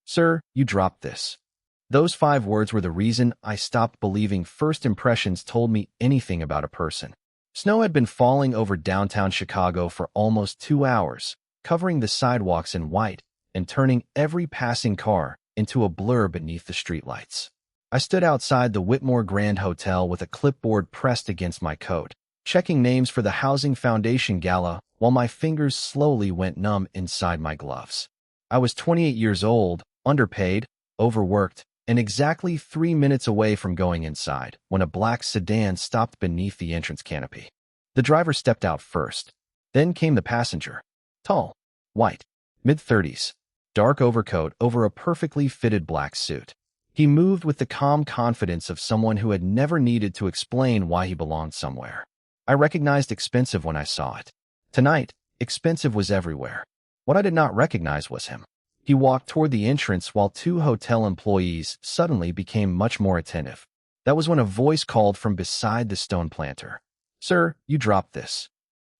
Sir, you dropped this. Those 5 words were the reason I stopped believing first impressions told me anything about a person. Snow had been falling over downtown Chicago for almost 2 hours, covering the sidewalks in white and turning every passing car into a blur beneath the streetlights. I stood outside the Whitmore Grand Hotel with a clipboard pressed against my coat, checking names for the Housing Foundation Gala while my fingers slowly went numb inside my gloves. I was 28 years old, underpaid, overworked, and exactly 3 minutes away from going inside when a black sedan stopped beneath the entrance canopy. The driver stepped out first. Then came the passenger. Tall, white, mid-30s, dark overcoat over a perfectly fitted black suit. He moved with the calm confidence of someone who had never needed to explain why he belonged somewhere. I recognized expensive when I saw it. Tonight, expensive was everywhere. What I did not recognize was him. He walked toward the entrance while 2 hotel employees suddenly became much more attentive. That was when a voice called from beside the stone planter. Sir, you dropped this.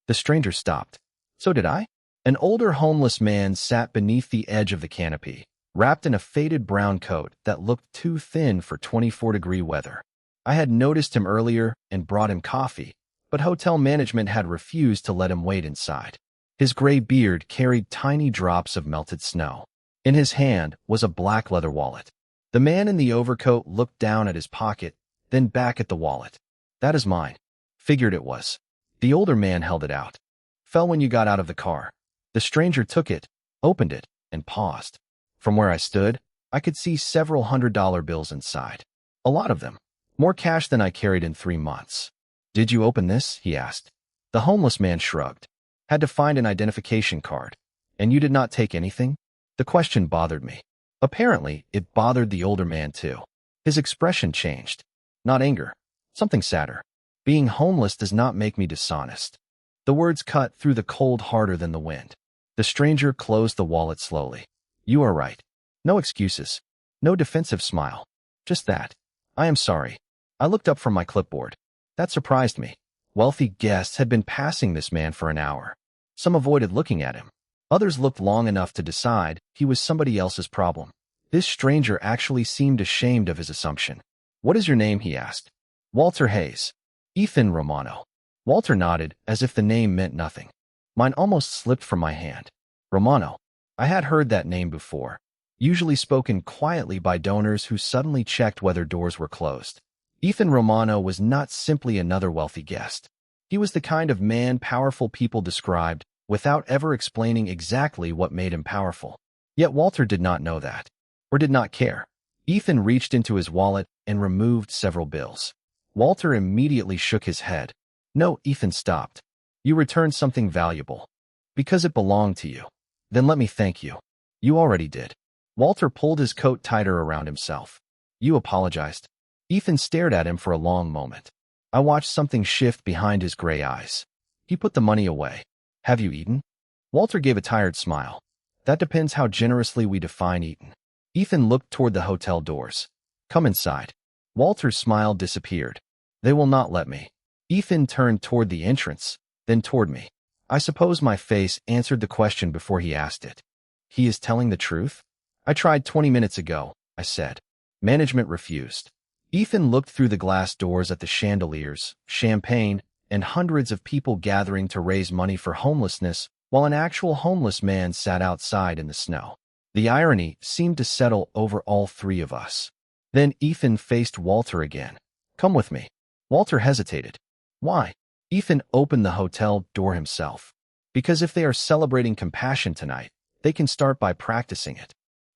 The stranger stopped. So did I? An older homeless man sat beneath the edge of the canopy, wrapped in a faded brown coat that looked too thin for 24-degree weather. I had noticed him earlier and brought him coffee, but hotel management had refused to let him wait inside. His gray beard carried tiny drops of melted snow. In his hand was a black leather wallet. The man in the overcoat looked down at his pocket, then back at the wallet. That is mine. Figured it was. The older man held it out. Fell when you got out of the car. The stranger took it, opened it, and paused. From where I stood, I could see several $100 bills inside. A lot of them. More cash than I carried in 3 months. Did you open this? He asked. The homeless man shrugged. Had to find an identification card. And you did not take anything? The question bothered me. Apparently, it bothered the older man too. His expression changed. Not anger. Something sadder. Being homeless does not make me dishonest. The words cut through the cold harder than the wind. The stranger closed the wallet slowly. You are right. No excuses. No defensive smile. Just that. I am sorry. I looked up from my clipboard. That surprised me. Wealthy guests had been passing this man for an hour. Some avoided looking at him. Others looked long enough to decide he was somebody else's problem. This stranger actually seemed ashamed of his assumption. What is your name? He asked. Walter Hayes. Ethan Romano. Walter nodded as if the name meant nothing. Mine almost slipped from my hand. Romano. I had heard that name before, usually spoken quietly by donors who suddenly checked whether doors were closed. Ethan Romano was not simply another wealthy guest. He was the kind of man powerful people described without ever explaining exactly what made him powerful. Yet Walter did not know that, or did not care. Ethan reached into his wallet and removed several bills. Walter immediately shook his head. No, Ethan stopped. You returned something valuable. Because it belonged to you. Then let me thank you. You already did. Walter pulled his coat tighter around himself. You apologized. Ethan stared at him for a long moment. I watched something shift behind his gray eyes. He put the money away. Have you eaten? Walter gave a tired smile. That depends how generously we define eaten. Ethan looked toward the hotel doors. Come inside. Walter's smile disappeared. They will not let me. Ethan turned toward the entrance, then toward me. I suppose my face answered the question before he asked it. He is telling the truth? I tried 20 minutes ago, I said. Management refused. Ethan looked through the glass doors at the chandeliers, champagne, and hundreds of people gathering to raise money for homelessness while an actual homeless man sat outside in the snow. The irony seemed to settle over all 3 of us. Then Ethan faced Walter again. Come with me. Walter hesitated. Why? Ethan opened the hotel door himself. Because if they are celebrating compassion tonight, they can start by practicing it.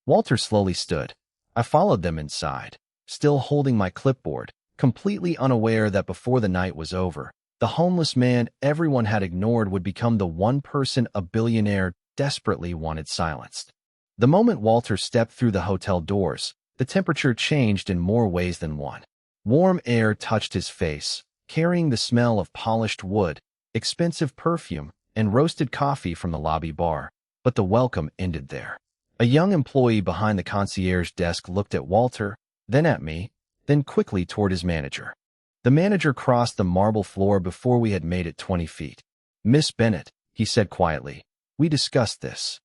Walter slowly stood. I followed them inside, still holding my clipboard, completely unaware that before the night was over, the homeless man everyone had ignored would become the one person a billionaire desperately wanted silenced. The moment Walter stepped through the hotel doors, the temperature changed in more ways than one. Warm air touched his face, carrying the smell of polished wood, expensive perfume, and roasted coffee from the lobby bar, but the welcome ended there. A young employee behind the concierge desk looked at Walter, then at me, then quickly toward his manager. The manager crossed the marble floor before we had made it 20 feet. Miss Bennett, he said quietly, we discussed this.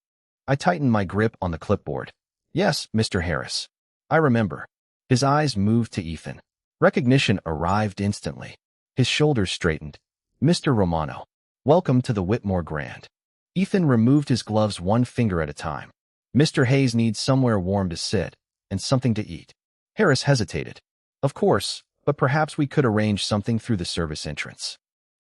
I tightened my grip on the clipboard. Yes, Mr. Harris. I remember. His eyes moved to Ethan. Recognition arrived instantly. His shoulders straightened. Mr. Romano, welcome to the Whitmore Grand. Ethan removed his gloves one finger at a time. Mr. Hayes needs somewhere warm to sit and something to eat. Harris hesitated. Of course, but perhaps we could arrange something through the service entrance.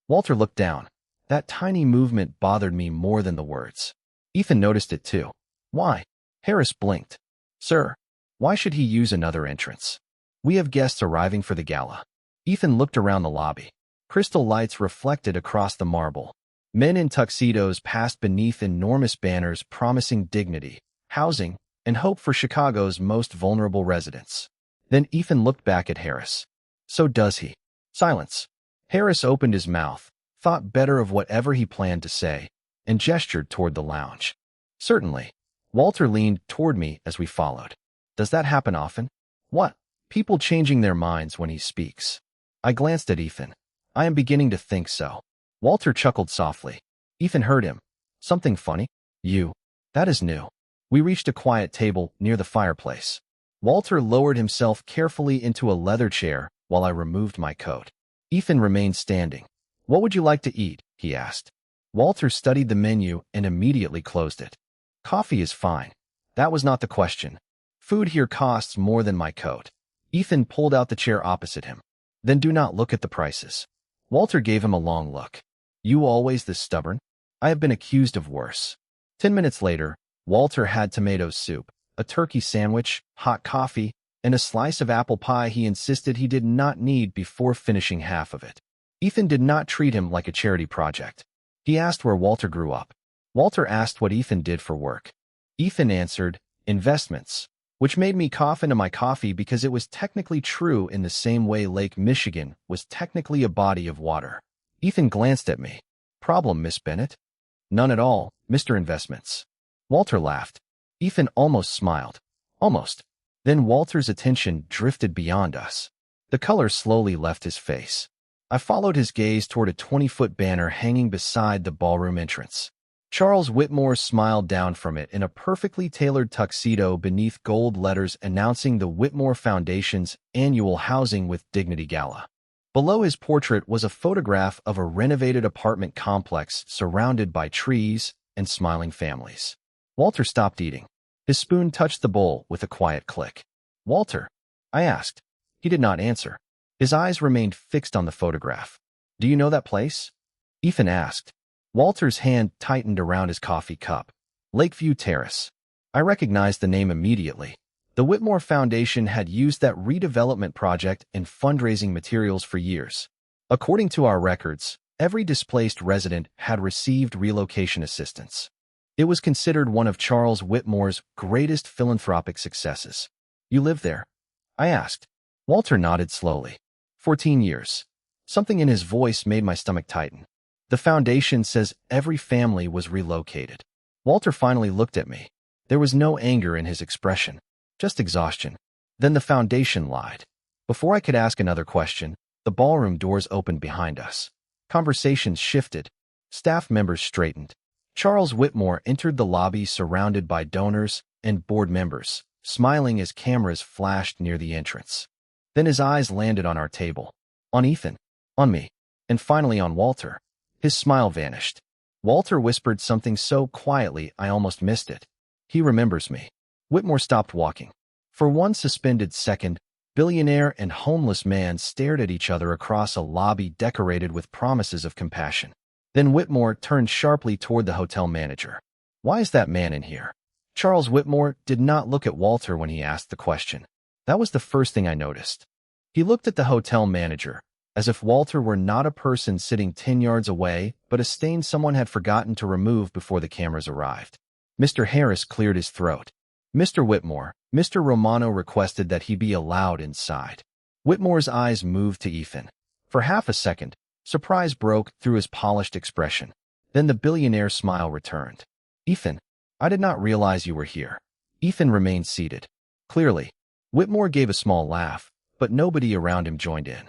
Walter looked down. That tiny movement bothered me more than the words. Ethan noticed it too. Why? Harris blinked. Sir, why should he use another entrance? We have guests arriving for the gala. Ethan looked around the lobby. Crystal lights reflected across the marble. Men in tuxedos passed beneath enormous banners promising dignity, housing, and hope for Chicago's most vulnerable residents. Then Ethan looked back at Harris. So does he. Silence. Harris opened his mouth, thought better of whatever he planned to say, and gestured toward the lounge. Certainly. Walter leaned toward me as we followed. Does that happen often? What? People changing their minds when he speaks. I glanced at Ethan. I am beginning to think so. Walter chuckled softly. Ethan heard him. Something funny? You. That is new. We reached a quiet table near the fireplace. Walter lowered himself carefully into a leather chair while I removed my coat. Ethan remained standing. What would you like to eat? He asked. Walter studied the menu and immediately closed it. Coffee is fine. That was not the question. Food here costs more than my coat. Ethan pulled out the chair opposite him. Then do not look at the prices. Walter gave him a long look. You always this stubborn? I have been accused of worse. 10 minutes later, Walter had tomato soup, a turkey sandwich, hot coffee, and a slice of apple pie he insisted he did not need before finishing half of it. Ethan did not treat him like a charity project. He asked where Walter grew up. Walter asked what Ethan did for work. Ethan answered, investments, which made me cough into my coffee because it was technically true in the same way Lake Michigan was technically a body of water. Ethan glanced at me. Problem, Miss Bennett? None at all, Mr. Investments. Walter laughed. Ethan almost smiled. Almost. Then Walter's attention drifted beyond us. The color slowly left his face. I followed his gaze toward a 20-foot banner hanging beside the ballroom entrance. Charles Whitmore smiled down from it in a perfectly tailored tuxedo beneath gold letters announcing the Whitmore Foundation's annual Housing with Dignity Gala. Below his portrait was a photograph of a renovated apartment complex surrounded by trees and smiling families. Walter stopped eating. His spoon touched the bowl with a quiet click. Walter, I asked. He did not answer. His eyes remained fixed on the photograph. Do you know that place? Ethan asked. Walter's hand tightened around his coffee cup. Lakeview Terrace. I recognized the name immediately. The Whitmore Foundation had used that redevelopment project in fundraising materials for years. According to our records, every displaced resident had received relocation assistance. It was considered one of Charles Whitmore's greatest philanthropic successes. You live there? I asked. Walter nodded slowly. 14 years. Something in his voice made my stomach tighten. The foundation says every family was relocated. Walter finally looked at me. There was no anger in his expression, just exhaustion. Then the foundation lied. Before I could ask another question, the ballroom doors opened behind us. Conversations shifted. Staff members straightened. Charles Whitmore entered the lobby surrounded by donors and board members, smiling as cameras flashed near the entrance. Then his eyes landed on our table, on Ethan, on me, and finally on Walter. His smile vanished. Walter whispered something so quietly I almost missed it. He remembers me. Whitmore stopped walking. For one suspended second, billionaire and homeless man stared at each other across a lobby decorated with promises of compassion. Then Whitmore turned sharply toward the hotel manager. Why is that man in here? Charles Whitmore did not look at Walter when he asked the question. That was the first thing I noticed. He looked at the hotel manager, as if Walter were not a person sitting 10 yards away, but a stain someone had forgotten to remove before the cameras arrived. Mr. Harris cleared his throat. Mr. Whitmore, Mr. Romano requested that he be allowed inside. Whitmore's eyes moved to Ethan. For half a second, surprise broke through his polished expression. Then the billionaire smile returned. Ethan, I did not realize you were here. Ethan remained seated. Clearly, Whitmore gave a small laugh, but nobody around him joined in.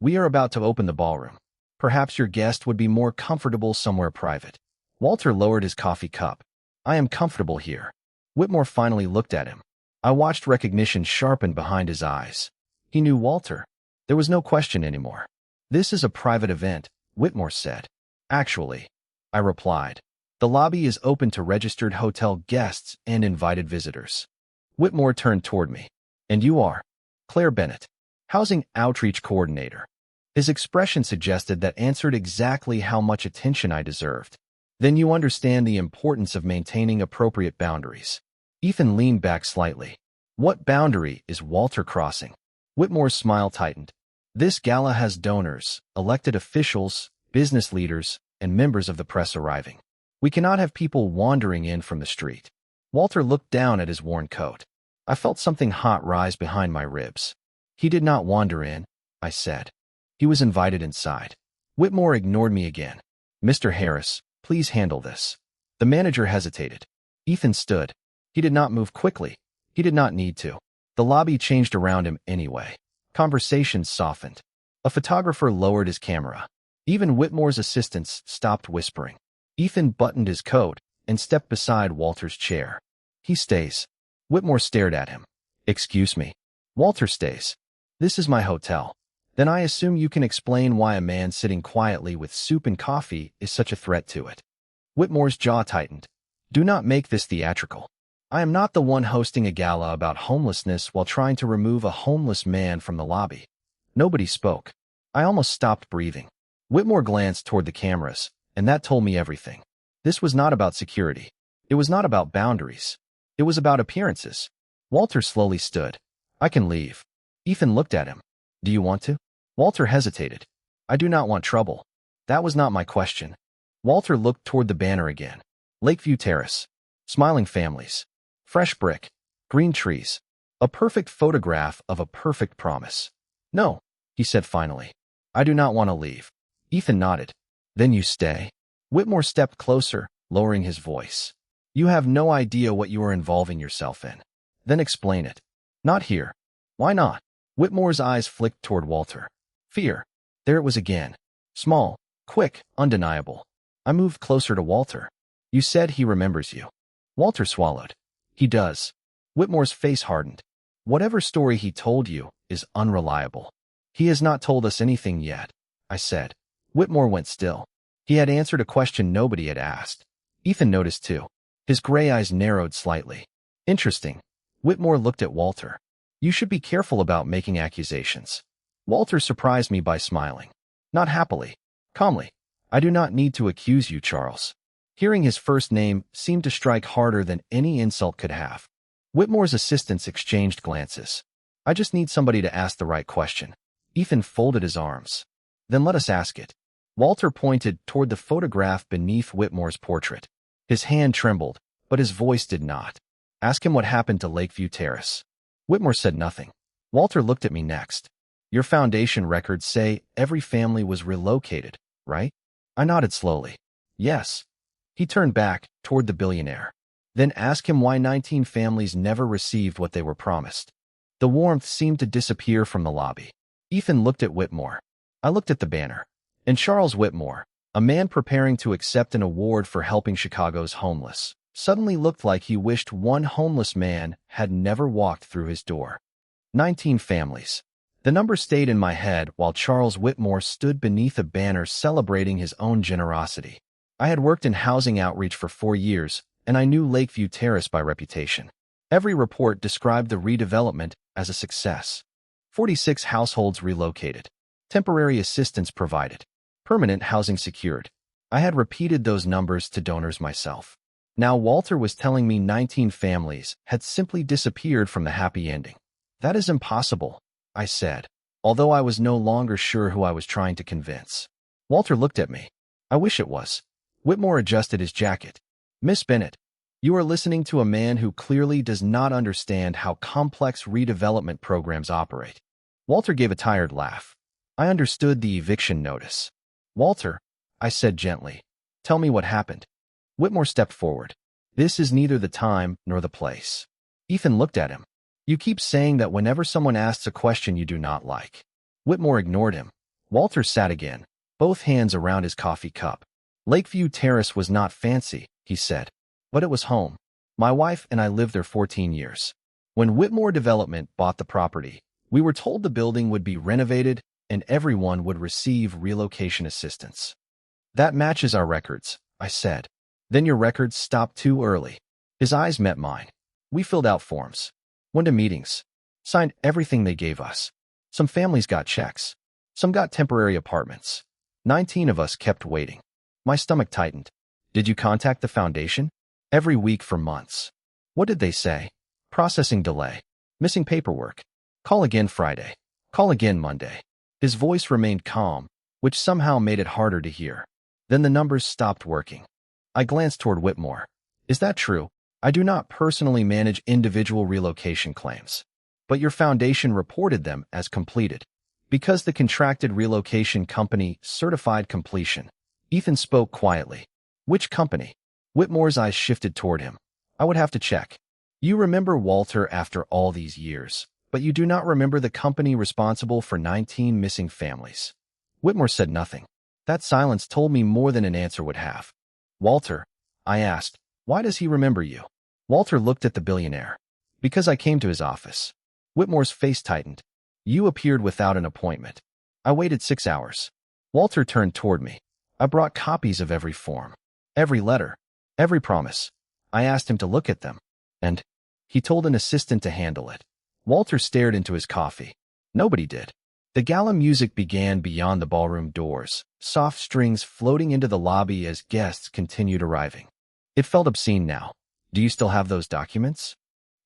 We are about to open the ballroom. Perhaps your guest would be more comfortable somewhere private. Walter lowered his coffee cup. I am comfortable here. Whitmore finally looked at him. I watched recognition sharpen behind his eyes. He knew Walter. There was no question anymore. "This is a private event," Whitmore said. "Actually," I replied. "The lobby is open to registered hotel guests and invited visitors." Whitmore turned toward me. "And you are?" "Claire Bennett, Housing Outreach Coordinator." His expression suggested that answered exactly how much attention I deserved. "Then you understand the importance of maintaining appropriate boundaries." Ethan leaned back slightly. "What boundary is Walter crossing?" Whitmore's smile tightened. "This gala has donors, elected officials, business leaders, and members of the press arriving. We cannot have people wandering in from the street." Walter looked down at his worn coat. I felt something hot rise behind my ribs. "He did not wander in," I said. "He was invited inside." Whitmore ignored me again. "Mr. Harris, please handle this." The manager hesitated. Ethan stood. He did not move quickly. He did not need to. The lobby changed around him anyway. Conversations softened. A photographer lowered his camera. Even Whitmore's assistants stopped whispering. Ethan buttoned his coat and stepped beside Walter's chair. "He stays." Whitmore stared at him. "Excuse me." "Walter stays. This is my hotel." "Then I assume you can explain why a man sitting quietly with soup and coffee is such a threat to it." Whitmore's jaw tightened. "Do not make this theatrical. I am not the one hosting a gala about homelessness while trying to remove a homeless man from the lobby." Nobody spoke. I almost stopped breathing. Whitmore glanced toward the cameras, and that told me everything. This was not about security. It was not about boundaries. It was about appearances. Walter slowly stood. "I can leave." Ethan looked at him. "Do you want to?" Walter hesitated. "I do not want trouble." That was not my question. Walter looked toward the banner again. "Lakeview Terrace. Smiling families. Fresh brick. Green trees. A perfect photograph of a perfect promise." "No," he said finally. "I do not want to leave." Ethan nodded. "Then you stay." Whitmore stepped closer, lowering his voice. "You have no idea what you are involving yourself in." "Then explain it." "Not here." "Why not?" Whitmore's eyes flicked toward Walter. "Fear." There it was again. Small, quick, undeniable. I moved closer to Walter. "You said he remembers you." Walter swallowed. "He does." Whitmore's face hardened. "Whatever story he told you is unreliable." "He has not told us anything yet," I said. Whitmore went still. He had answered a question nobody had asked. Ethan noticed too. His gray eyes narrowed slightly. "Interesting." Whitmore looked at Walter. "You should be careful about making accusations." Walter surprised me by smiling. Not happily. Calmly. "I do not need to accuse you, Charles." Hearing his first name seemed to strike harder than any insult could have. Whitmore's assistants exchanged glances. "I just need somebody to ask the right question." Ethan folded his arms. "Then let us ask it." Walter pointed toward the photograph beneath Whitmore's portrait. His hand trembled, but his voice did not. "Ask him what happened to Lakeview Terrace." Whitmore said nothing. Walter looked at me next. "Your foundation records say every family was relocated, right?" I nodded slowly. "Yes." He turned back toward the billionaire. "Then ask him why 19 families never received what they were promised." The warmth seemed to disappear from the lobby. Ethan looked at Whitmore. I looked at the banner. And Charles Whitmore, a man preparing to accept an award for helping Chicago's homeless, suddenly looked like he wished one homeless man had never walked through his door. 19 families. The number stayed in my head while Charles Whitmore stood beneath a banner celebrating his own generosity. I had worked in housing outreach for 4 years, and I knew Lakeview Terrace by reputation. Every report described the redevelopment as a success. 46 households relocated. Temporary assistance provided. Permanent housing secured. I had repeated those numbers to donors myself. Now Walter was telling me 19 families had simply disappeared from the happy ending. "That is impossible," I said, although I was no longer sure who I was trying to convince. Walter looked at me. "I wish it was." Whitmore adjusted his jacket. "Miss Bennett, you are listening to a man who clearly does not understand how complex redevelopment programs operate." Walter gave a tired laugh. I understood the eviction notice. "Walter," I said gently, "tell me what happened." Whitmore stepped forward. "This is neither the time nor the place." Ethan looked at him. "You keep saying that whenever someone asks a question you do not like." Whitmore ignored him. Walter sat again, both hands around his coffee cup. "Lakeview Terrace was not fancy," he said, "but it was home. My wife and I lived there 14 years. When Whitmore Development bought the property, we were told the building would be renovated and everyone would receive relocation assistance. That matches our records, I said. Then your records stopped too early. His eyes met mine. We filled out forms, went to meetings, signed everything they gave us. Some families got checks. Some got temporary apartments. 19 of us kept waiting. My stomach tightened. Did you contact the foundation? Every week for months. What did they say? Processing delay. Missing paperwork. Call again Friday. Call again Monday. His voice remained calm, which somehow made it harder to hear. Then the numbers stopped working. I glanced toward Whitmore. Is that true? I do not personally manage individual relocation claims, but your foundation reported them as completed. Because the contracted relocation company certified completion. Ethan spoke quietly. Which company? Whitmore's eyes shifted toward him. I would have to check. You remember Walter after all these years, but you do not remember the company responsible for 19 missing families. Whitmore said nothing. That silence told me more than an answer would have. Walter, I asked, why does he remember you? Walter looked at the billionaire. Because I came to his office. Whitmore's face tightened. You appeared without an appointment. I waited 6 hours. Walter turned toward me. I brought copies of every form, every letter, every promise. I asked him to look at them, and he told an assistant to handle it. Walter stared into his coffee. Nobody did. The gala music began beyond the ballroom doors, soft strings floating into the lobby as guests continued arriving. It felt obscene now. Do you still have those documents?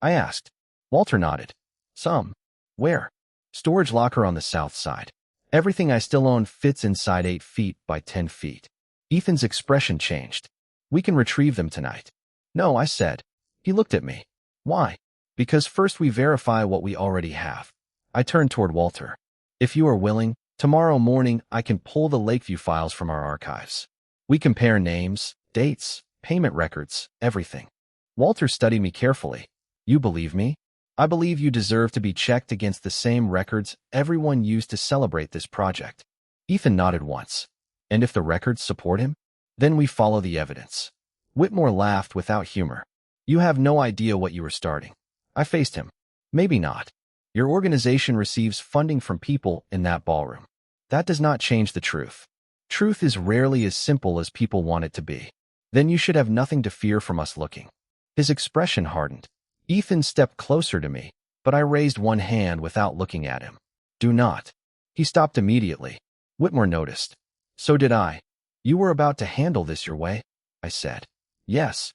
I asked. Walter nodded. Some. Where? Storage locker on the south side. Everything I still own fits inside 8 feet by 10 feet. Ethan's expression changed. We can retrieve them tonight. No, I said. He looked at me. Why? Because first we verify what we already have. I turned toward Walter. If you are willing, tomorrow morning I can pull the Lakeview files from our archives. We compare names, dates, payment records, everything. Walter studied me carefully. You believe me? I believe you deserve to be checked against the same records everyone used to celebrate this project. Ethan nodded once. And if the records support him? Then we follow the evidence. Whitmore laughed without humor. You have no idea what you are starting. I faced him. Maybe not. Your organization receives funding from people in that ballroom. That does not change the truth. Truth is rarely as simple as people want it to be. Then you should have nothing to fear from us looking. His expression hardened. Ethan stepped closer to me, but I raised one hand without looking at him. Do not. He stopped immediately. Whitmore noticed. So did I. You were about to handle this your way? I said. Yes.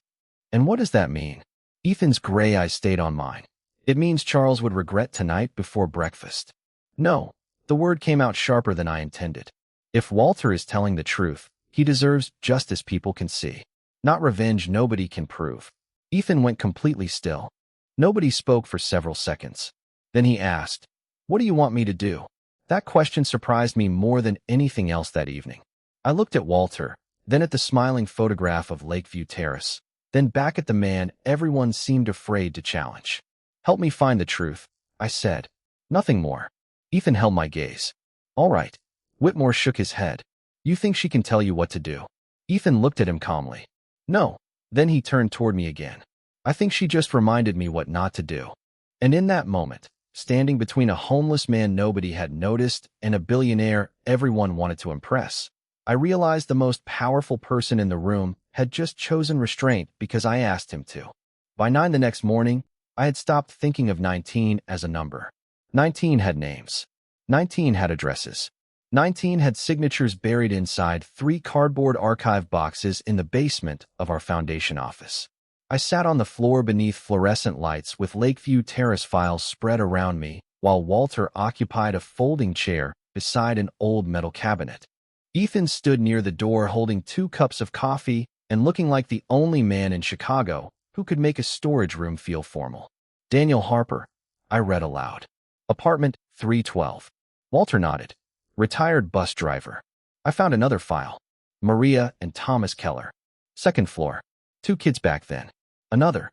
And what does that mean? Ethan's gray eyes stayed on mine. It means Charles would regret tonight before breakfast. No. The word came out sharper than I intended. If Walter is telling the truth, he deserves justice people can see. Not revenge nobody can prove. Ethan went completely still. Nobody spoke for several seconds. Then he asked, what do you want me to do? That question surprised me more than anything else that evening. I looked at Walter, then at the smiling photograph of Lakeview Terrace, then back at the man everyone seemed afraid to challenge. Help me find the truth, I said. Nothing more. Ethan held my gaze. All right. Whitmore shook his head. You think she can tell you what to do? Ethan looked at him calmly. No. Then he turned toward me again. I think she just reminded me what not to do. And in that moment, standing between a homeless man nobody had noticed and a billionaire everyone wanted to impress, I realized the most powerful person in the room had just chosen restraint because I asked him to. By 9 the next morning, I had stopped thinking of 19 as a number. 19 had names. 19 had addresses. 19 had signatures buried inside 3 cardboard archive boxes in the basement of our foundation office. I sat on the floor beneath fluorescent lights with Lakeview Terrace files spread around me, while Walter occupied a folding chair beside an old metal cabinet. Ethan stood near the door holding 2 cups of coffee and looking like the only man in Chicago who could make a storage room feel formal. Daniel Harper, I read aloud. Apartment 312. Walter nodded. Retired bus driver. I found another file. Maria and Thomas Keller. 2nd floor. 2 kids back then. Another.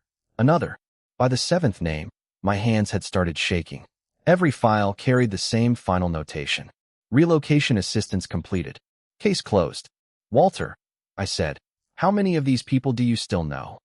By the 7th name, my hands had started shaking. Every file carried the same final notation. Relocation assistance completed. Case closed. Walter, I said, how many of these people do you still know?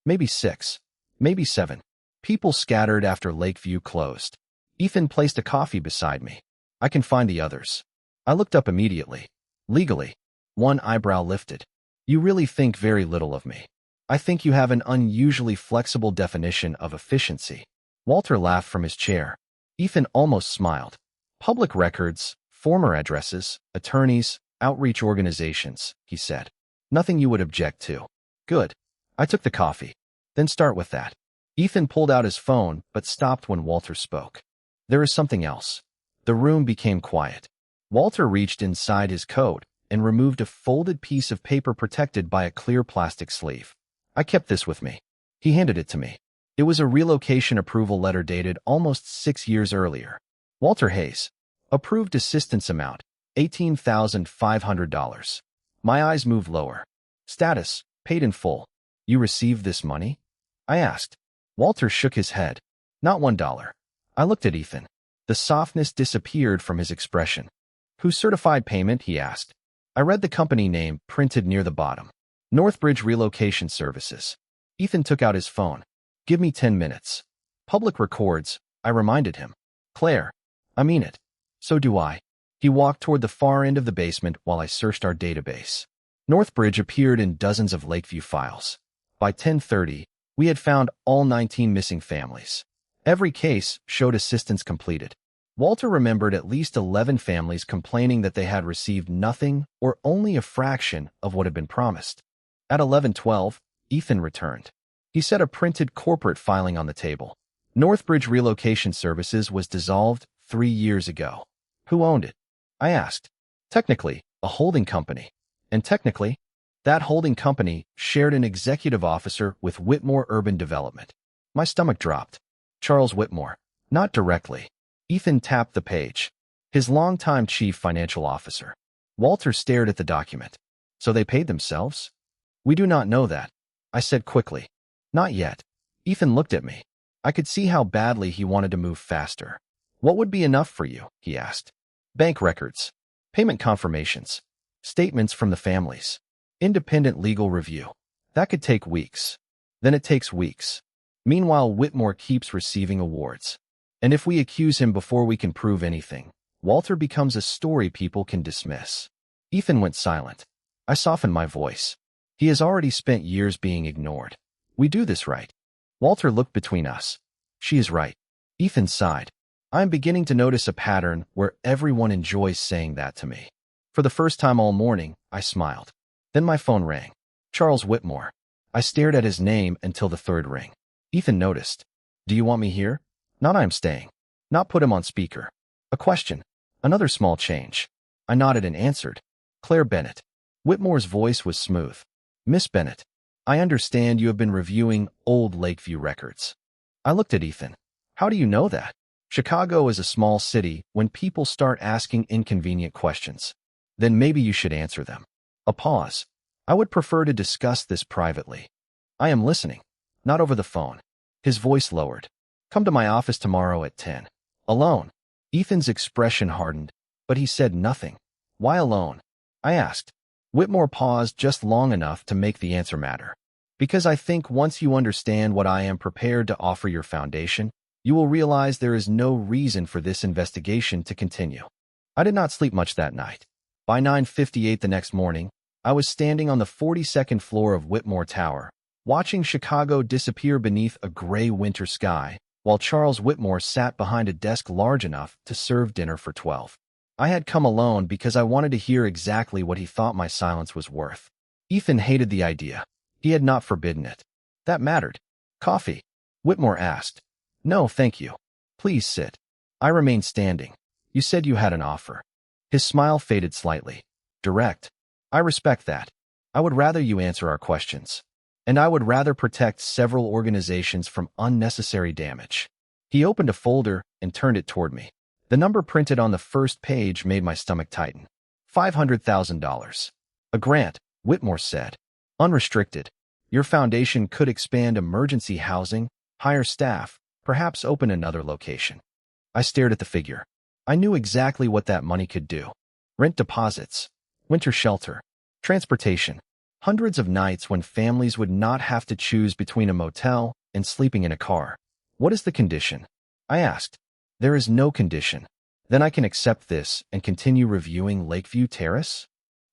Maybe 6. Maybe 7. People scattered after Lakeview closed. Ethan placed a coffee beside me. I can find the others. I looked up immediately. Legally. One eyebrow lifted. You really think very little of me. I think you have an unusually flexible definition of efficiency. Walter laughed from his chair. Ethan almost smiled. Public records, former addresses, attorneys, outreach organizations, he said. Nothing you would object to. Good. I took the coffee. Then start with that. Ethan pulled out his phone, but stopped when Walter spoke. There is something else. The room became quiet. Walter reached inside his coat and removed a folded piece of paper protected by a clear plastic sleeve. I kept this with me. He handed it to me. It was a relocation approval letter dated almost 6 years earlier. Walter Hayes. Approved assistance amount, $18,500. My eyes moved lower. Status, paid in full. You received this money? I asked. Walter shook his head. Not $1. I looked at Ethan. The softness disappeared from his expression. Whose certified payment? He asked. I read the company name printed near the bottom. Northbridge Relocation Services. Ethan took out his phone. Give me 10 minutes. Public records, I reminded him. Claire. I mean it. So do I. He walked toward the far end of the basement while I searched our database. Northbridge appeared in dozens of Lakeview files. By 10:30, we had found all 19 missing families. Every case showed assistance completed. Walter remembered at least 11 families complaining that they had received nothing or only a fraction of what had been promised. At 11:12, Ethan returned. He set a printed corporate filing on the table. Northbridge Relocation Services was dissolved 3 years ago. Who owned it? I asked. Technically, a holding company. And technically, that holding company shared an executive officer with Whitmore Urban Development. My stomach dropped. Charles Whitmore. Not directly. Ethan tapped the page. His longtime chief financial officer. Walter stared at the document. So they paid themselves? We do not know that, I said quickly. Not yet. Ethan looked at me. I could see how badly he wanted to move faster. What would be enough for you? He asked. Bank records. Payment confirmations. Statements from the families. Independent legal review. That could take weeks. Then it takes weeks. Meanwhile, Whitmore keeps receiving awards. And if we accuse him before we can prove anything, Walter becomes a story people can dismiss. Ethan went silent. I softened my voice. He has already spent years being ignored. We do this right. Walter looked between us. She is right. Ethan sighed. I am beginning to notice a pattern where everyone enjoys saying that to me. For the first time all morning, I smiled. Then my phone rang. Charles Whitmore. I stared at his name until the third ring. Ethan noticed. Do you want me here? Not I am staying. Not put him on speaker. A question. Another small change. I nodded and answered. Claire Bennett. Whitmore's voice was smooth. Miss Bennett. I understand you have been reviewing old Lakeview records. I looked at Ethan. How do you know that? Chicago is a small city when people start asking inconvenient questions. Then maybe you should answer them. A pause. I would prefer to discuss this privately. I am listening. Not over the phone. His voice lowered. Come to my office tomorrow at 10. Alone. Ethan's expression hardened, but he said nothing. Why alone? I asked. Whitmore paused just long enough to make the answer matter. Because I think once you understand what I am prepared to offer your foundation, you will realize there is no reason for this investigation to continue. I did not sleep much that night. By 9:58 the next morning, I was standing on the 42nd floor of Whitmore Tower, watching Chicago disappear beneath a gray winter sky, while Charles Whitmore sat behind a desk large enough to serve dinner for 12. I had come alone because I wanted to hear exactly what he thought my silence was worth. Ethan hated the idea. He had not forbidden it. That mattered. Coffee? Whitmore asked. No, thank you. Please sit. I remained standing. You said you had an offer. His smile faded slightly. Direct. I respect that. I would rather you answer our questions. And I would rather protect several organizations from unnecessary damage. He opened a folder and turned it toward me. The number printed on the first page made my stomach tighten. $500,000. A grant, Whitmore said. Unrestricted. Your foundation could expand emergency housing, hire staff, perhaps open another location. I stared at the figure. I knew exactly what that money could do. Rent deposits, winter shelter, transportation. Hundreds of nights when families would not have to choose between a motel and sleeping in a car. What is the condition? I asked. There is no condition. Then I can accept this and continue reviewing Lakeview Terrace?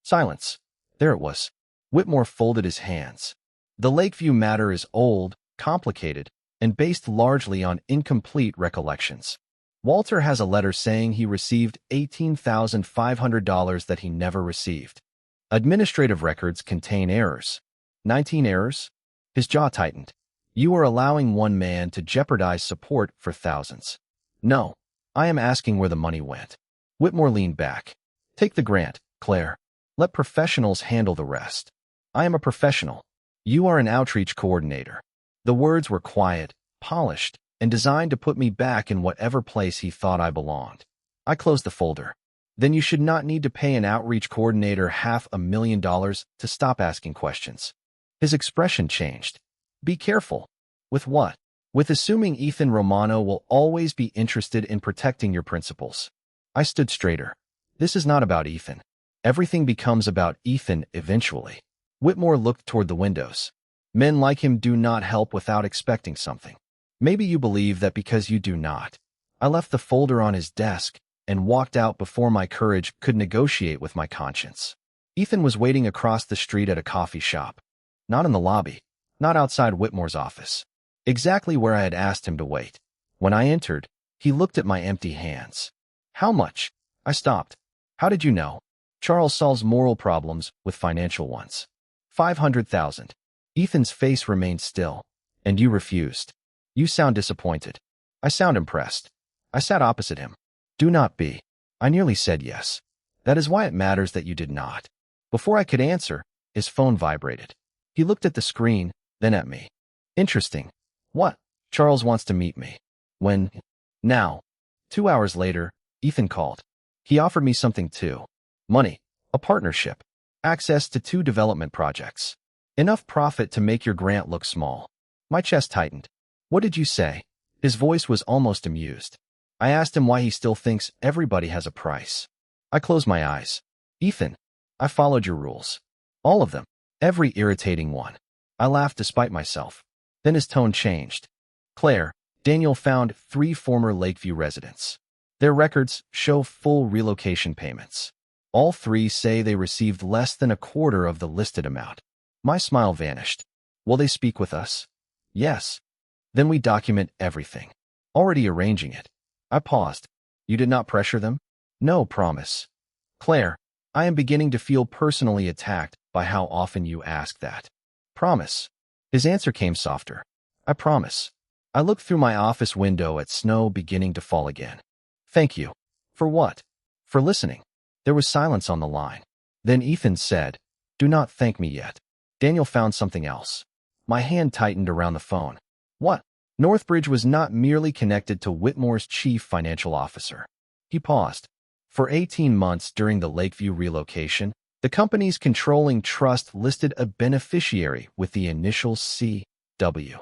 Silence. There it was. Whitmore folded his hands. The Lakeview matter is old, complicated, and based largely on incomplete recollections. Walter has a letter saying he received $18,500 that he never received. Administrative records contain errors. 19 errors? His jaw tightened. You are allowing one man to jeopardize support for thousands. No, I am asking where the money went. Whitmore leaned back. Take the grant, Claire. Let professionals handle the rest. I am a professional. You are an outreach coordinator. The words were quiet, polished, and designed to put me back in whatever place he thought I belonged. I closed the folder. Then you should not need to pay an outreach coordinator $500,000 to stop asking questions. His expression changed. Be careful. With what? With assuming Ethan Romano will always be interested in protecting your principles. I stood straighter. This is not about Ethan. Everything becomes about Ethan eventually. Whitmore looked toward the windows. Men like him do not help without expecting something. Maybe you believe that because you do not. I left the folder on his desk and walked out before my courage could negotiate with my conscience. Ethan was waiting across the street at a coffee shop. Not in the lobby. Not outside Whitmore's office. Exactly where I had asked him to wait. When I entered, he looked at my empty hands. How much? I stopped. How did you know? Charles solves moral problems with financial ones. 500,000. Ethan's face remained still. And you refused. You sound disappointed. I sound impressed. I sat opposite him. Do not be. I nearly said yes. That is why it matters that you did not. Before I could answer, his phone vibrated. He looked at the screen, then at me. Interesting. What? Charles wants to meet me. When? Now. 2 hours later, Ethan called. He offered me something too. Money. A partnership. Access to 2 development projects. Enough profit to make your grant look small. My chest tightened. What did you say? His voice was almost amused. I asked him why he still thinks everybody has a price. I closed my eyes. Ethan, I followed your rules. All of them. Every irritating one. I laughed despite myself. Then his tone changed. Claire, Daniel found 3 former Lakeview residents. Their records show full relocation payments. All 3 say they received less than a quarter of the listed amount. My smile vanished. Will they speak with us? Yes. Then we document everything. Already arranging it. I paused. You did not pressure them? No, promise. Claire, I am beginning to feel personally attacked by how often you ask that. Promise. His answer came softer. I promise. I looked through my office window at snow beginning to fall again. Thank you. For what? For listening. There was silence on the line. Then Ethan said, do not thank me yet. Daniel found something else. My hand tightened around the phone. What? Northbridge was not merely connected to Whitmore's chief financial officer. He paused. For 18 months during the Lakeview relocation, the company's controlling trust listed a beneficiary with the initials C.W.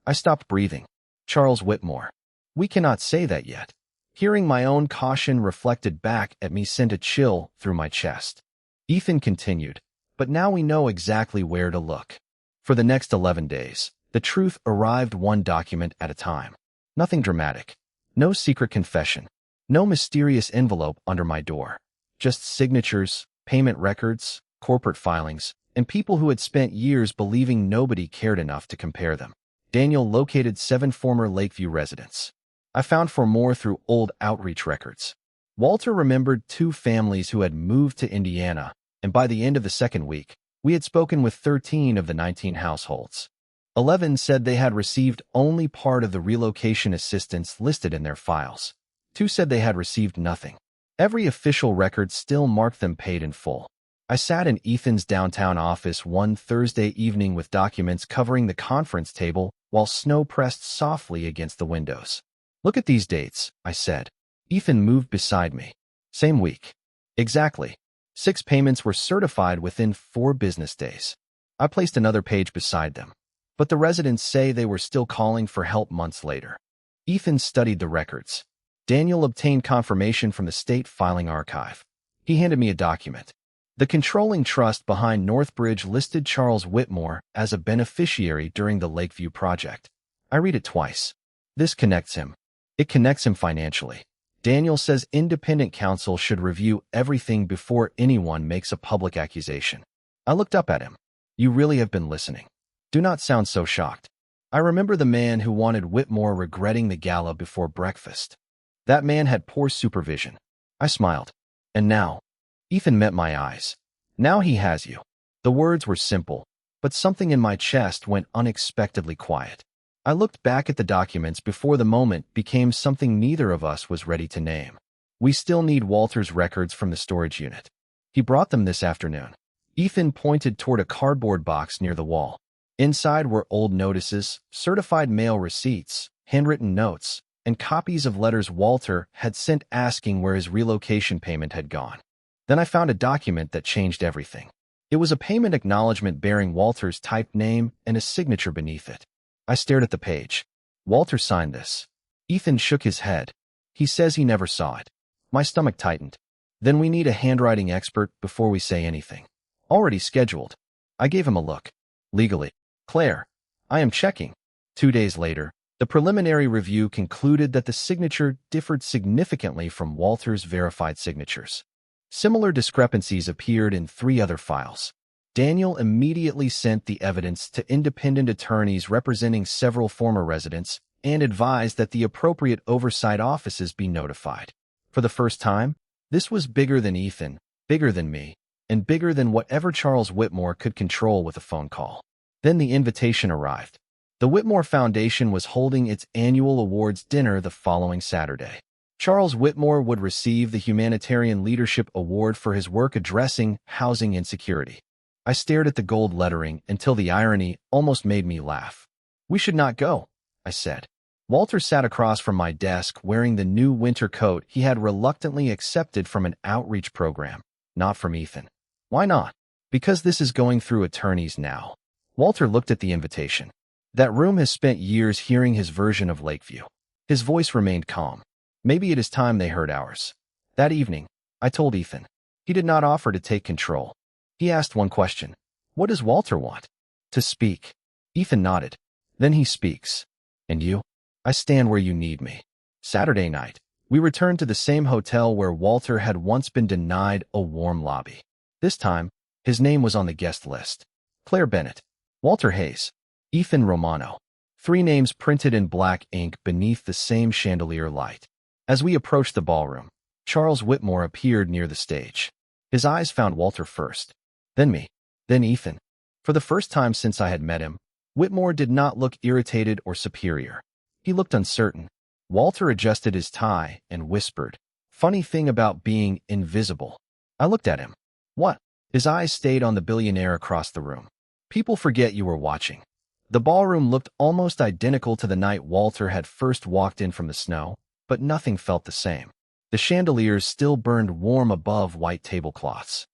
I stopped breathing. Charles Whitmore. We cannot say that yet. Hearing my own caution reflected back at me sent a chill through my chest. Ethan continued, but now we know exactly where to look. For the next 11 days, the truth arrived one document at a time. Nothing dramatic. No secret confession. No mysterious envelope under my door. Just signatures, payment records, corporate filings, and people who had spent years believing nobody cared enough to compare them. Daniel located 7 former Lakeview residents. I found 4 more through old outreach records. Walter remembered 2 families who had moved to Indiana, and by the end of the 2nd week, we had spoken with 13 of the 19 households. 11 said they had received only part of the relocation assistance listed in their files. 2 said they had received nothing. Every official record still marked them paid in full. I sat in Ethan's downtown office one Thursday evening with documents covering the conference table while snow pressed softly against the windows. Look at these dates, I said. Ethan moved beside me. Same week. Exactly. 6 payments were certified within 4 business days. I placed another page beside them. But the residents say they were still calling for help months later. Ethan studied the records. Daniel obtained confirmation from the state filing archive. He handed me a document. The controlling trust behind Northbridge listed Charles Whitmore as a beneficiary during the Lakeview project. I read it twice. This connects him. It connects him financially. Daniel says independent counsel should review everything before anyone makes a public accusation. I looked up at him. You really have been listening. Do not sound so shocked. I remember the man who wanted Whitmore regretting the gala before breakfast. That man had poor supervision. I smiled. And now? Ethan met my eyes. Now he has you. The words were simple, but something in my chest went unexpectedly quiet. I looked back at the documents before the moment became something neither of us was ready to name. We still need Walter's records from the storage unit. He brought them this afternoon. Ethan pointed toward a cardboard box near the wall. Inside were old notices, certified mail receipts, handwritten notes, and copies of letters Walter had sent asking where his relocation payment had gone. Then I found a document that changed everything. It was a payment acknowledgement bearing Walter's typed name and a signature beneath it. I stared at the page. Walter signed this. Ethan shook his head. He says he never saw it. My stomach tightened. Then we need a handwriting expert before we say anything. Already scheduled. I gave him a look. Legally. Claire. I am checking. 2 days later, the preliminary review concluded that the signature differed significantly from Walter's verified signatures. Similar discrepancies appeared in 3 other files. Daniel immediately sent the evidence to independent attorneys representing several former residents and advised that the appropriate oversight offices be notified. For the first time, this was bigger than Ethan, bigger than me, and bigger than whatever Charles Whitmore could control with a phone call. Then the invitation arrived. The Whitmore Foundation was holding its annual awards dinner the following Saturday. Charles Whitmore would receive the Humanitarian Leadership Award for his work addressing housing insecurity. I stared at the gold lettering until the irony almost made me laugh. We should not go, I said. Walter sat across from my desk wearing the new winter coat he had reluctantly accepted from an outreach program, not from Ethan. Why not? Because this is going through attorneys now. Walter looked at the invitation. That room has spent years hearing his version of Lakeview. His voice remained calm. Maybe it is time they heard ours. That evening, I told Ethan. He did not offer to take control. He asked one question. What does Walter want? To speak. Ethan nodded. Then he speaks. And you? I stand where you need me. Saturday night, we returned to the same hotel where Walter had once been denied a warm lobby. This time, his name was on the guest list. Claire Bennett. Walter Hayes. Ethan Romano. 3 names printed in black ink beneath the same chandelier light. As we approached the ballroom, Charles Whitmore appeared near the stage. His eyes found Walter first. Then me. Then Ethan. For the first time since I had met him, Whitmore did not look irritated or superior. He looked uncertain. Walter adjusted his tie and whispered, "Funny thing about being invisible." I looked at him. What? His eyes stayed on the billionaire across the room. People forget you were watching. The ballroom looked almost identical to the night Walter had first walked in from the snow, but nothing felt the same. The chandeliers still burned warm above white tablecloths.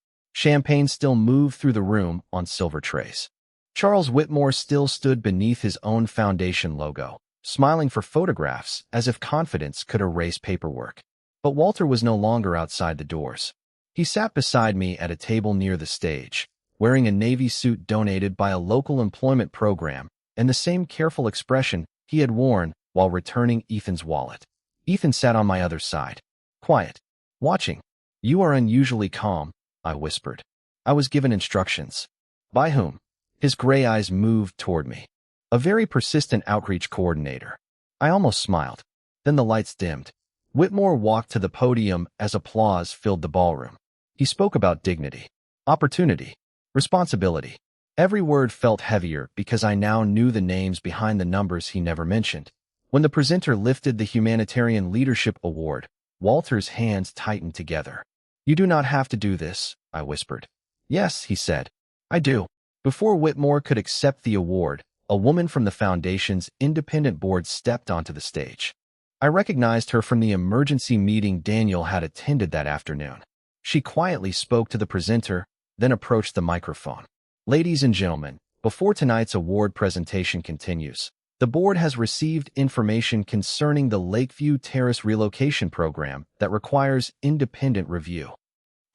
Champagne still moved through the room on silver trays. Charles Whitmore still stood beneath his own foundation logo, smiling for photographs as if confidence could erase paperwork. But Walter was no longer outside the doors. He sat beside me at a table near the stage, wearing a navy suit donated by a local employment program and the same careful expression he had worn while returning Ethan's wallet. Ethan sat on my other side, quiet, watching. "You are unusually calm," I whispered. I was given instructions. By whom? His gray eyes moved toward me. A very persistent outreach coordinator. I almost smiled. Then the lights dimmed. Whitmore walked to the podium as applause filled the ballroom. He spoke about dignity, opportunity, responsibility. Every word felt heavier because I now knew the names behind the numbers he never mentioned. When the presenter lifted the Humanitarian Leadership Award, Walter's hands tightened together. "You do not have to do this," I whispered. "Yes," he said. "I do." Before Whitmore could accept the award, a woman from the foundation's independent board stepped onto the stage. I recognized her from the emergency meeting Daniel had attended that afternoon. She quietly spoke to the presenter, then approached the microphone. "Ladies and gentlemen, before tonight's award presentation continues, the board has received information concerning the Lakeview Terrace relocation program that requires independent review."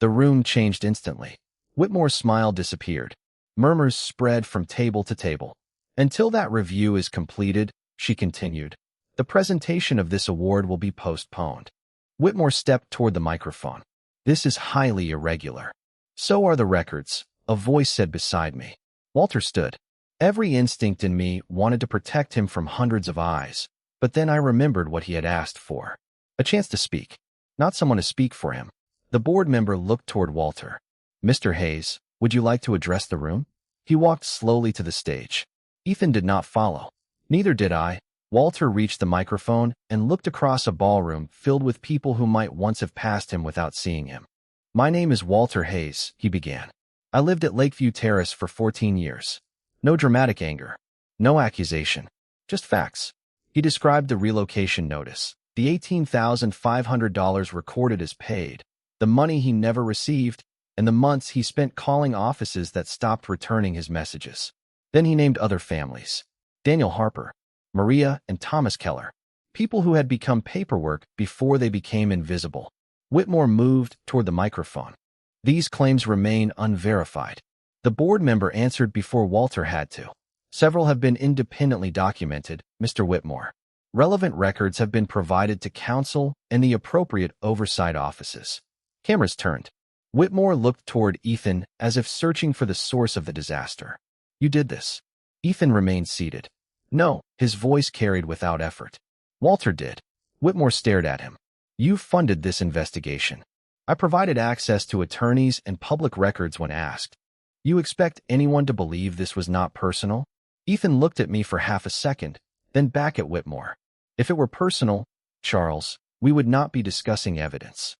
The room changed instantly. Whitmore's smile disappeared. Murmurs spread from table to table. "Until that review is completed," she continued, The presentation of this award will be postponed. Whitmore stepped toward the microphone. This is highly irregular. So are the records, a voice said beside me. Walter stood. Every instinct in me wanted to protect him from hundreds of eyes, but then I remembered what he had asked for. A chance to speak, not someone to speak for him. The board member looked toward Walter. Mr. Hayes, would you like to address the room? He walked slowly to the stage. Ethan did not follow. Neither did I. Walter reached the microphone and looked across a ballroom filled with people who might once have passed him without seeing him. My name is Walter Hayes, he began. I lived at Lakeview Terrace for 14 years. No dramatic anger. No accusation. Just facts. He described the relocation notice, the $18,500 recorded as paid, the money he never received, and the months he spent calling offices that stopped returning his messages. Then he named other families. Daniel Harper, Maria, and Thomas Keller. People who had become paperwork before they became invisible. Whitmore moved toward the microphone. These claims remain unverified. The board member answered before Walter had to. Several have been independently documented, Mr. Whitmore. Relevant records have been provided to counsel and the appropriate oversight offices. Cameras turned. Whitmore looked toward Ethan as if searching for the source of the disaster. You did this. Ethan remained seated. No, his voice carried without effort. Walter did. Whitmore stared at him. You funded this investigation. I provided access to attorneys and public records when asked. You expect anyone to believe this was not personal? Ethan looked at me for half a second, then back at Whitmore. If it were personal, Charles, we would not be discussing evidence.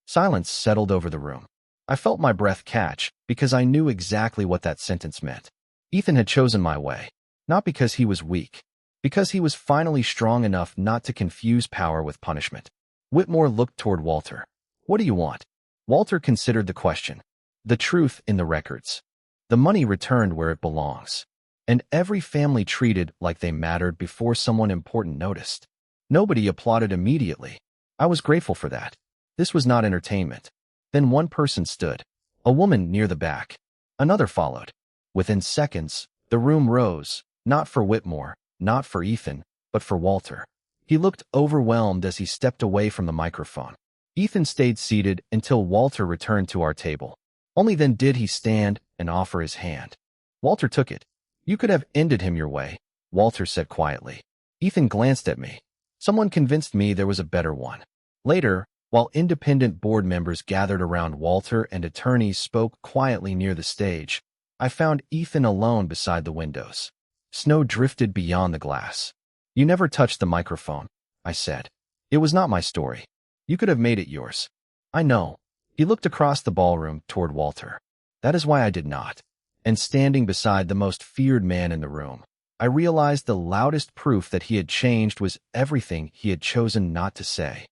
Silence settled over the room. I felt my breath catch because I knew exactly what that sentence meant. Ethan had chosen my way, not because he was weak, because he was finally strong enough not to confuse power with punishment. Whitmore looked toward Walter. What do you want? Walter considered the question. The truth in the records. The money returned where it belongs. And every family treated like they mattered before someone important noticed. Nobody applauded immediately. I was grateful for that. This was not entertainment. Then one person stood. A woman near the back. Another followed. Within seconds, the room rose, not for Whitmore, not for Ethan, but for Walter. He looked overwhelmed as he stepped away from the microphone. Ethan stayed seated until Walter returned to our table. Only then did he stand and offer his hand. Walter took it. You could have ended him your way, Walter said quietly. Ethan glanced at me. Someone convinced me there was a better one. Later, while independent board members gathered around Walter and attorneys spoke quietly near the stage, I found Ethan alone beside the windows. Snow drifted beyond the glass. You never touched the microphone, I said. It was not my story. You could have made it yours. I know. He looked across the ballroom toward Walter. That is why I did not. And standing beside the most feared man in the room, I realized the loudest proof that he had changed was everything he had chosen not to say.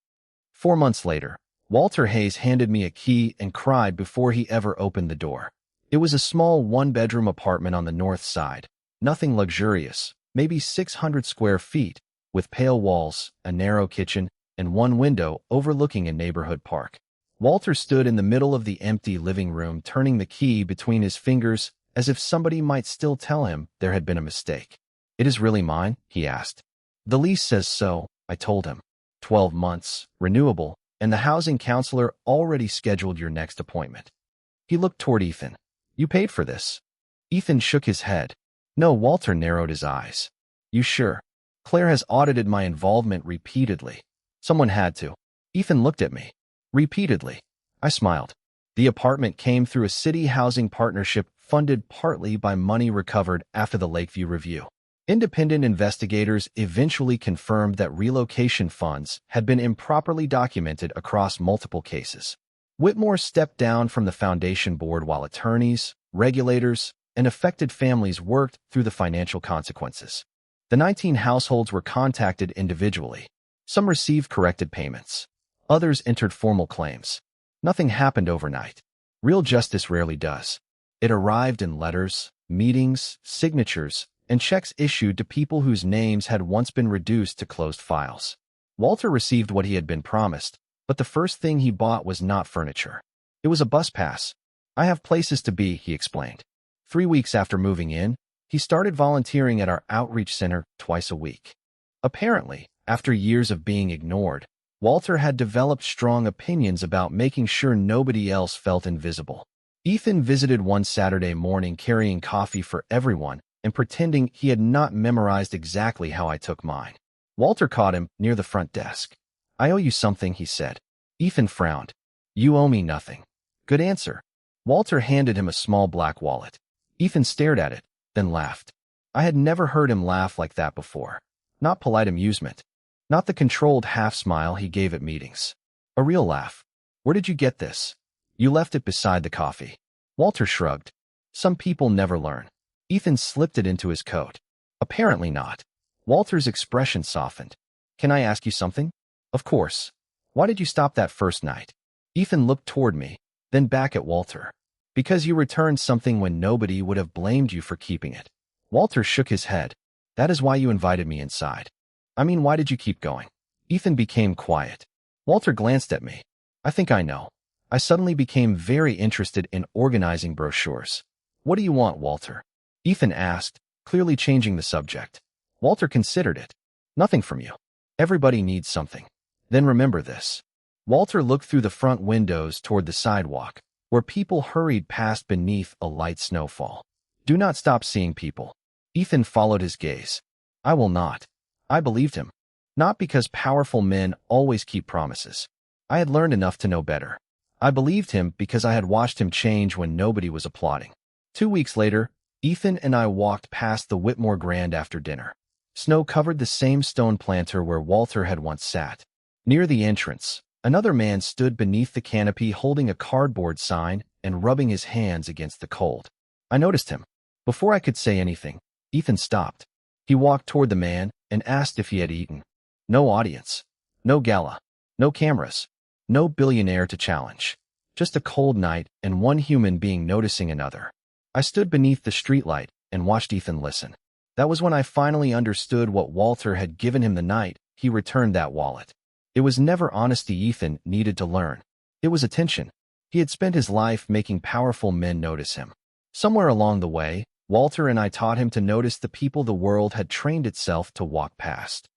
4 months later, Walter Hayes handed me a key and cried before he ever opened the door. It was a small one-bedroom apartment on the north side, nothing luxurious, maybe 600 square feet, with pale walls, a narrow kitchen, and one window overlooking a neighborhood park. Walter stood in the middle of the empty living room, turning the key between his fingers as if somebody might still tell him there had been a mistake. It is really mine? He asked. The lease says so, I told him. 12 months, renewable, and the housing counselor already scheduled your next appointment. He looked toward Ethan. You paid for this. Ethan shook his head. No, Walter narrowed his eyes. You sure? Claire has audited my involvement repeatedly. Someone had to. Ethan looked at me. Repeatedly. I smiled. The apartment came through a city housing partnership funded partly by money recovered after the Lakeview Review. Independent investigators eventually confirmed that relocation funds had been improperly documented across multiple cases. Whitmore stepped down from the foundation board while attorneys, regulators, and affected families worked through the financial consequences. The 19 households were contacted individually. Some received corrected payments. Others entered formal claims. Nothing happened overnight. Real justice rarely does. It arrived in letters, meetings, signatures, and checks issued to people whose names had once been reduced to closed files. Walter received what he had been promised, but the first thing he bought was not furniture. It was a bus pass. I have places to be, he explained. 3 weeks after moving in, he started volunteering at our outreach center twice a week. Apparently, After years of being ignored, Walter had developed strong opinions about making sure nobody else felt invisible. Ethan visited one Saturday morning carrying coffee for everyone and pretending he had not memorized exactly how I took mine. Walter caught him near the front desk. "I owe you something," he said. Ethan frowned. "You owe me nothing." "Good answer." Walter handed him a small black wallet. Ethan stared at it, then laughed. I had never heard him laugh like that before. Not polite amusement. Not the controlled half-smile he gave at meetings. A real laugh. "Where did you get this?" "You left it beside the coffee." Walter shrugged. "Some people never learn." Ethan slipped it into his coat. "Apparently not." Walter's expression softened. "Can I ask you something?" "Of course." "Why did you stop that first night?" Ethan looked toward me, then back at Walter. "Because you returned something when nobody would have blamed you for keeping it." Walter shook his head. "That is why you invited me inside." "I mean, why did you keep going?" Ethan became quiet. Walter glanced at me. "I think I know." I suddenly became very interested in organizing brochures. "What do you want, Walter?" Ethan asked, clearly changing the subject. Walter considered it. "Nothing from you. Everybody needs something. Then remember this." Walter looked through the front windows toward the sidewalk, where people hurried past beneath a light snowfall. "Do not stop seeing people." Ethan followed his gaze. "I will not." I believed him. Not because powerful men always keep promises. I had learned enough to know better. I believed him because I had watched him change when nobody was applauding. 2 weeks later, Ethan and I walked past the Whitmore Grand after dinner. Snow covered the same stone planter where Walter had once sat. Near the entrance, another man stood beneath the canopy holding a cardboard sign and rubbing his hands against the cold. I noticed him. Before I could say anything, Ethan stopped. He walked toward the man and asked if he had eaten. No audience. No gala. No cameras. No billionaire to challenge. Just a cold night and one human being noticing another. I stood beneath the streetlight and watched Ethan listen. That was when I finally understood what Walter had given him the night he returned that wallet. It was never honesty Ethan needed to learn. It was attention. He had spent his life making powerful men notice him. Somewhere along the way, Walter and I taught him to notice the people the world had trained itself to walk past.